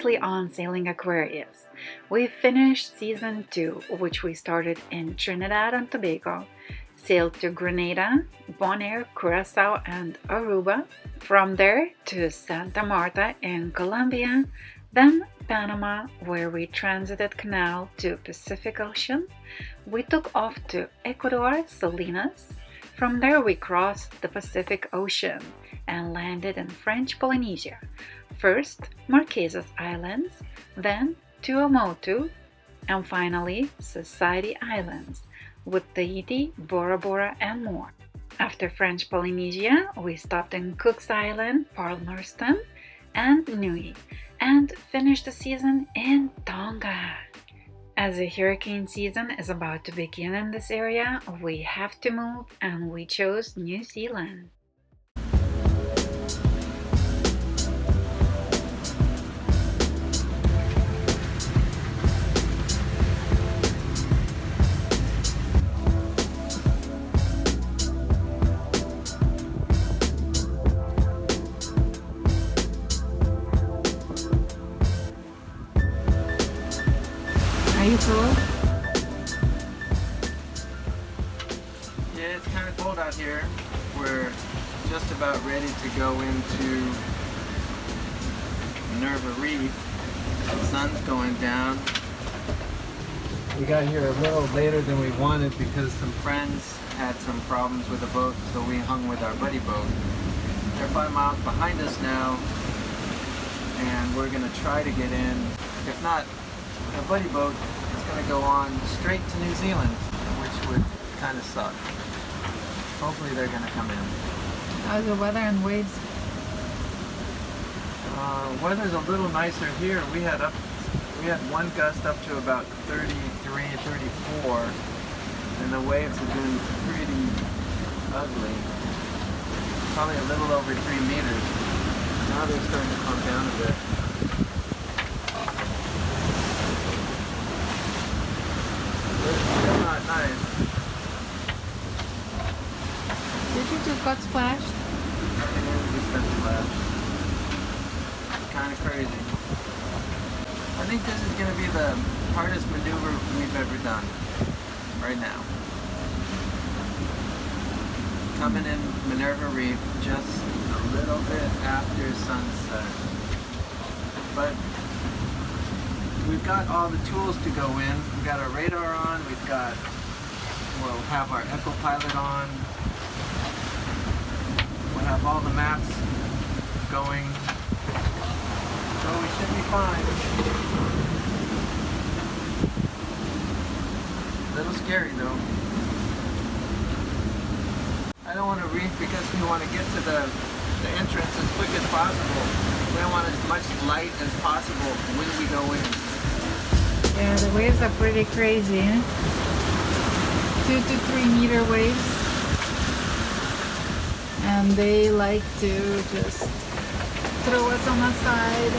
previously on Sailing Aquarius. We finished season 2, which we started in Trinidad and Tobago, sailed to Grenada, Bonaire, Curacao, and Aruba, from there to Santa Marta in Colombia, then Panama, where we transited canal to Pacific Ocean. We took off to Ecuador, Salinas. From there we crossed the Pacific Ocean and landed in French Polynesia. First, Marquesas Islands, then Tuamotu, and finally Society Islands, with Tahiti, Bora Bora, and more. After French Polynesia, we stopped in Cook's Island, Palmerston, and Niue, and finished the season in Tonga. As the hurricane season is about to begin in this area, we have to move, and we chose New Zealand. Are you cold? Yeah, it's kind of cold out here. We're just about ready to go into Minerva Reef. The sun's going down. We got here a little later than we wanted because some friends had some problems with the boat, so we hung with our buddy boat. They're 5 miles behind us now, and we're going to try to get in. If not, the buddy boat is going to go on straight to New Zealand, which would kind of suck. Hopefully they're going to come in. How's the weather and waves? Weather's a little nicer here. We had one gust up to about 33, 34, and the waves have been pretty ugly. Probably a little over 3 meters. Now they're starting to calm down a bit. Still not nice. Did you just got splashed? Yeah, we just got splashed. It's kind of crazy. I think this is going to be the hardest maneuver we've ever done. Right now. Coming in Minerva Reef just a little bit after sunset. But we've got all the tools to go in. We've got our radar on, we'll have our Echo Pilot on, we'll have all the maps going, so we should be fine. A little scary though. I don't want to reef because we want to get to the entrance as quick as possible. We don't want as much light as possible when we go in. Yeah, the waves are pretty crazy, eh? 2 to 3 meter waves. And they like to just throw us on the side.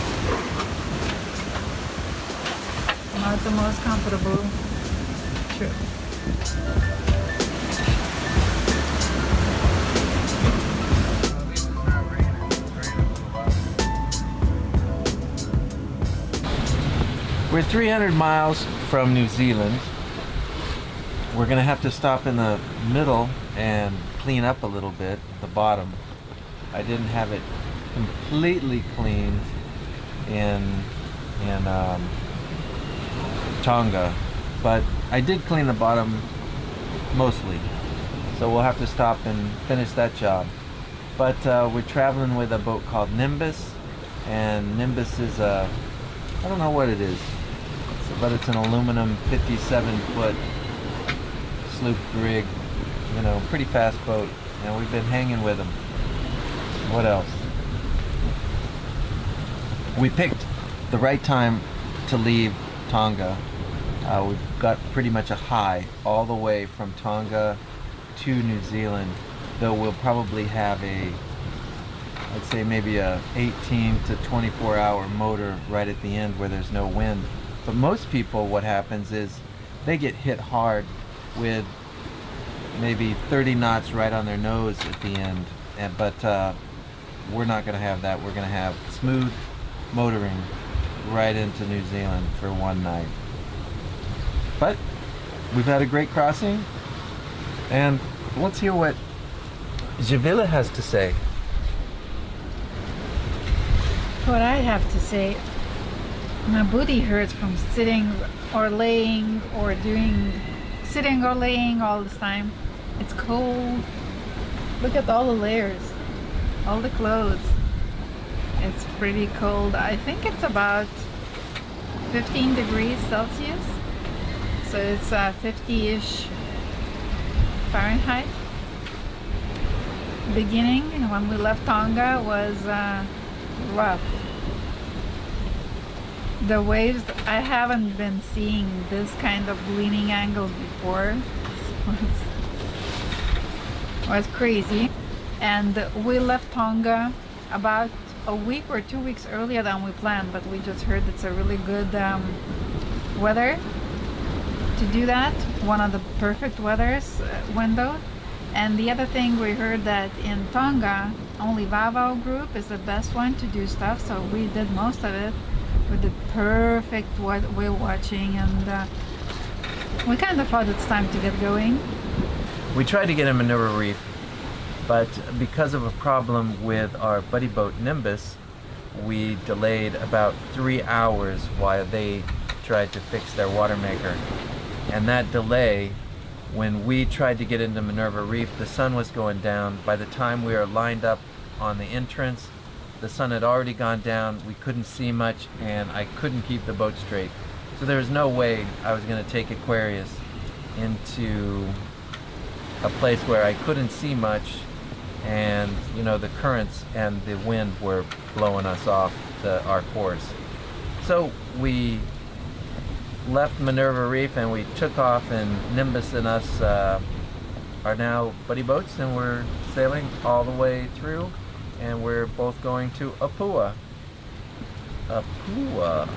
Not the most comfortable trip. We're 300 miles from New Zealand. We're gonna have to stop in the middle and clean up a little bit at the bottom. I didn't have it completely cleaned in Tonga, but I did clean the bottom mostly. So we'll have to stop and finish that job. But we're traveling with a boat called Nimbus, and Nimbus is a, I don't know what it is, but it's an aluminum 57-foot sloop rig, you know, pretty fast boat, and we've been hanging with them. What else? We picked the right time to leave Tonga. We've got pretty much a high all the way from Tonga to New Zealand, though we'll probably have I'd say maybe a 18 to 24 hour motor right at the end where there's no wind. But most people, what happens is they get hit hard with maybe 30 knots right on their nose at the end. But we're not going to have that. We're going to have smooth motoring right into New Zealand for one night. But we've had a great crossing, and let's hear what Javila has to say. What I have to say, my booty hurts from sitting or laying or sitting or laying all this time. It's cold. Look at all the layers, all the clothes. It's pretty cold. I think it's about 15 degrees Celsius. So it's 50-ish Fahrenheit. Beginning when we left Tonga was rough. The waves, I haven't been seeing this kind of leaning angle before. Was crazy. And we left Tonga about a week or 2 weeks earlier than we planned, but we just heard it's a really good weather to do that. One of the perfect weathers window. And the other thing, we heard that in Tonga only Vavao group is the best one to do stuff, so we did most of it with the perfect whale watching, and we kind of thought it's time to get going. We tried to get in Minerva Reef, but because of a problem with our buddy boat Nimbus, we delayed about 3 hours while they tried to fix their water maker. And that delay, when we tried to get into Minerva Reef, the sun was going down. By the time we were lined up on the entrance, the sun had already gone down. We couldn't see much, and I couldn't keep the boat straight. So there was no way I was going to take Aquarius into a place where I couldn't see much, and you know, the currents and the wind were blowing us off our course. So we left Minerva Reef and we took off, and Nimbus and us are now buddy boats, and we're sailing all the way through, and we're both going to Apua. Apua.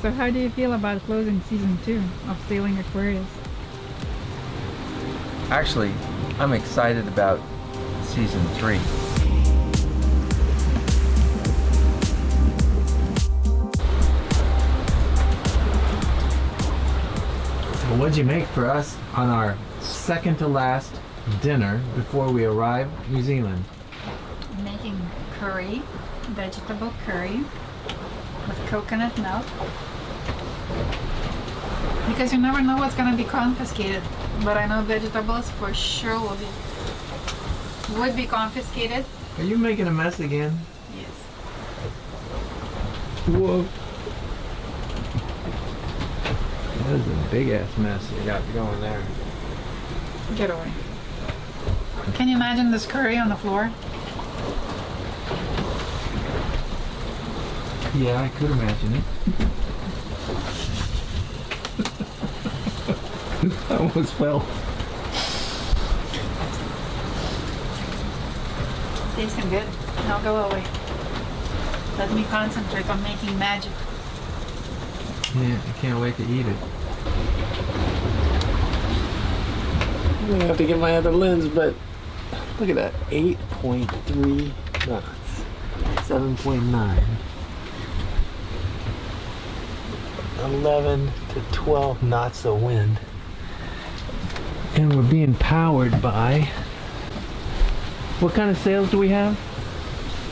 So how do you feel about closing season 2 of Sailing Aquarius? Actually, I'm excited about season 3. What'd you make for us on our second to last dinner before we arrive in New Zealand? I'm making curry, vegetable curry with coconut milk, because you never know what's going to be confiscated, but I know vegetables for sure would be confiscated. Are you making a mess again? Yes. Whoa. That is a big ass mess you got going there. Get away. Can you imagine this curry on the floor? Yeah, I could imagine it. I almost fell. Tasting good. Now go away. Let me concentrate on making magic. Yeah, I can't wait to eat it. I'm gonna have to get my other lens, but look at that, 8.3 knots, 7.9, 11 to 12 knots of wind. And we're being powered by... What kind of sails do we have?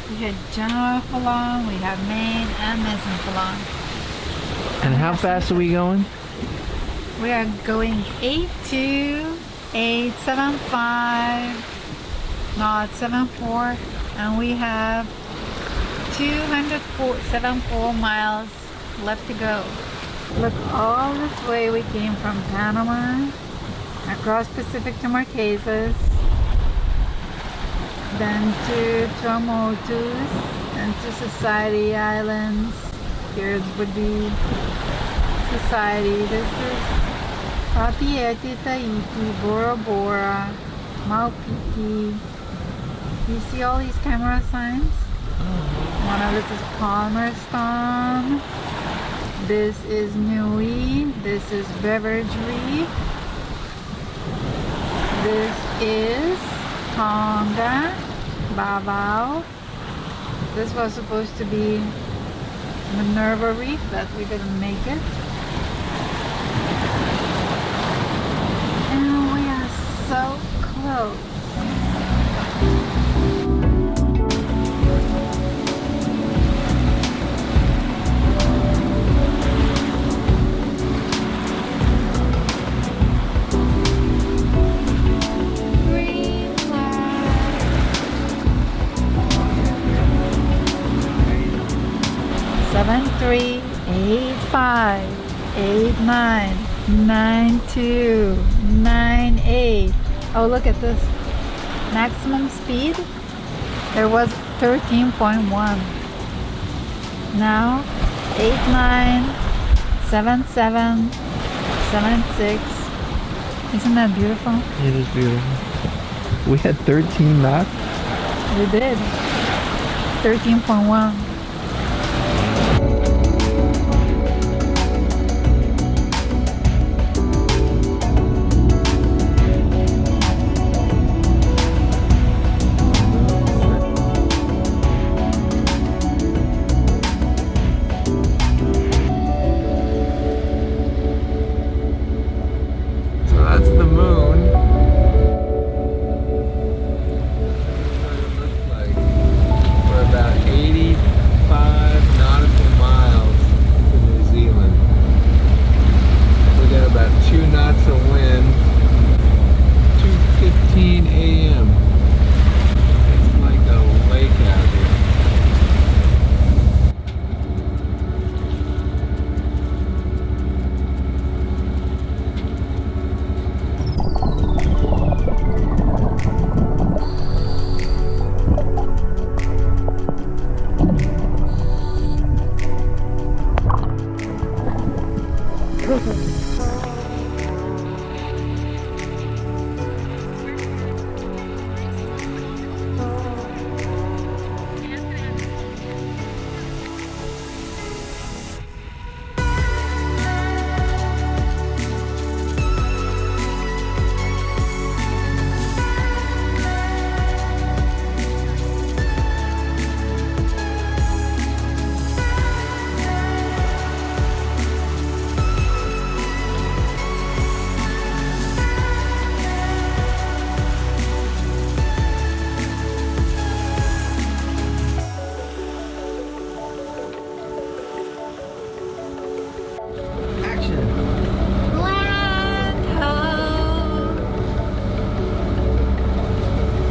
We had general Falon, we have main and mizzen Falon. And how fast are we going? We are going 8.2, 8.75, not 7.4, and we have 274 miles left to go. Look, all this way we came from Panama, across Pacific to Marquesas, then to Tuamotus, and to Society Islands. Here would be Society. This is Papeete, Tahiti, Bora Bora, Maupiti. You see all these camera signs? One of this is Palmerston. This is Nui. This is Beverage Reef. This is Tonga, Vavao. This was supposed to be Minerva Reef, but we didn't make it. And we are so close. Green flag. 7385899298. Oh, look at this. Maximum speed. There was 13.1. Now 897776. Isn't that beautiful? It is beautiful. We had 13 knots. We did. 13.1. So that's the moon. We're about 85 nautical miles to New Zealand. We got about 2 knots of wind. 2:15 a.m. It's like a lake out here.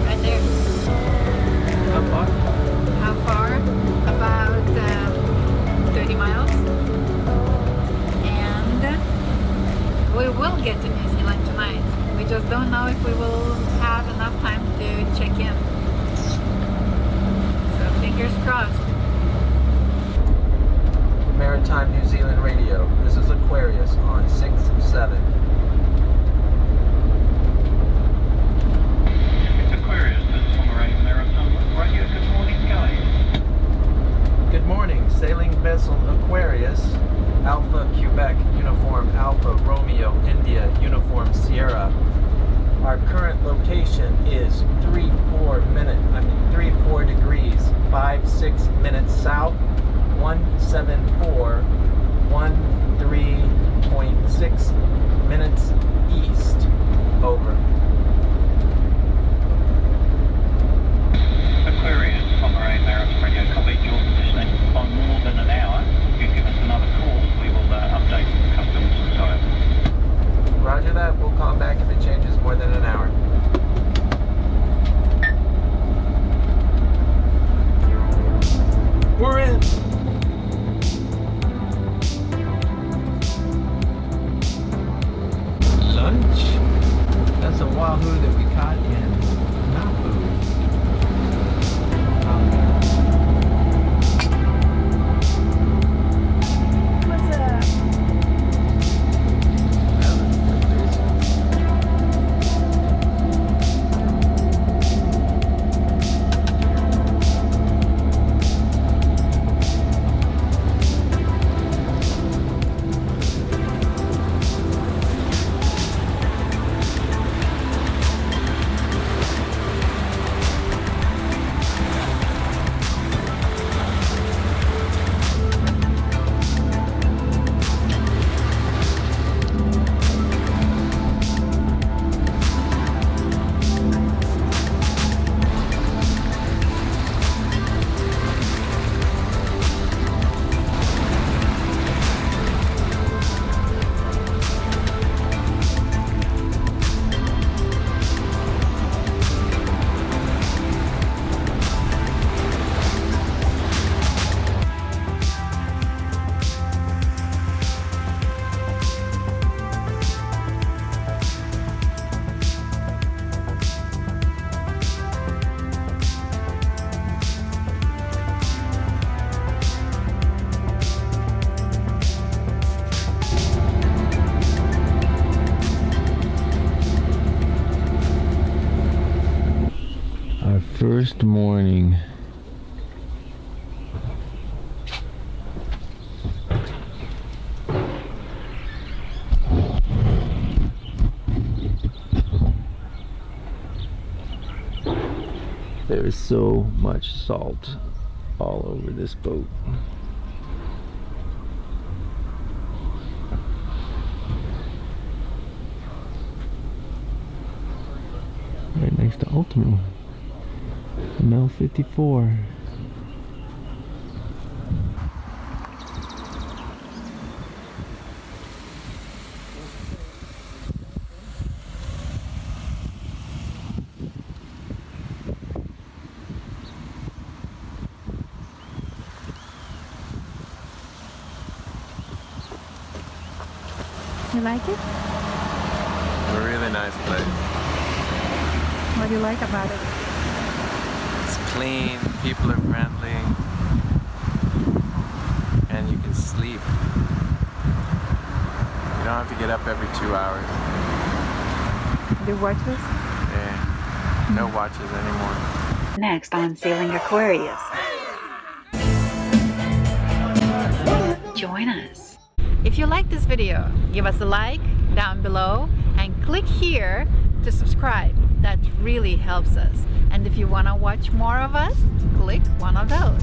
Right there. How far? How far? About 30 miles. And we will get to New Zealand tonight. We just don't know if we will have enough time to check in. So fingers crossed. Maritime New Zealand Radio. This is Aquarius on 6-7. It's Aquarius, this is Pomeranian Maritime Radio. Good morning, guys. Good morning, sailing vessel Aquarius, Alpha Quebec, Uniform Alpha Romeo India, Uniform Sierra. Our current location is 34 degrees, 56 minutes south, 17413.6 minutes east. Over. Aquarius, Pomeranian Maritime Radio. Copy, your positioning on more than an hour. If you give us another call, we will update customs and so on. Roger that. We'll call back if it changes more than an hour. We're in. Lunch? That's a wahoo that we caught in Nauvoo. What's up? First morning. There is so much salt all over this boat. Right next to Ultimate Mel 54. You like it? A really nice place. What do you like about it? It's clean, people are friendly, and you can sleep. You don't have to get up every 2 hours. Do you watch this? Yeah, no watches anymore. Next on Sailing Aquarius. Join us. If you like this video, give us a like down below and click here to subscribe. That really helps us. And if you want to watch more of us, click one of those.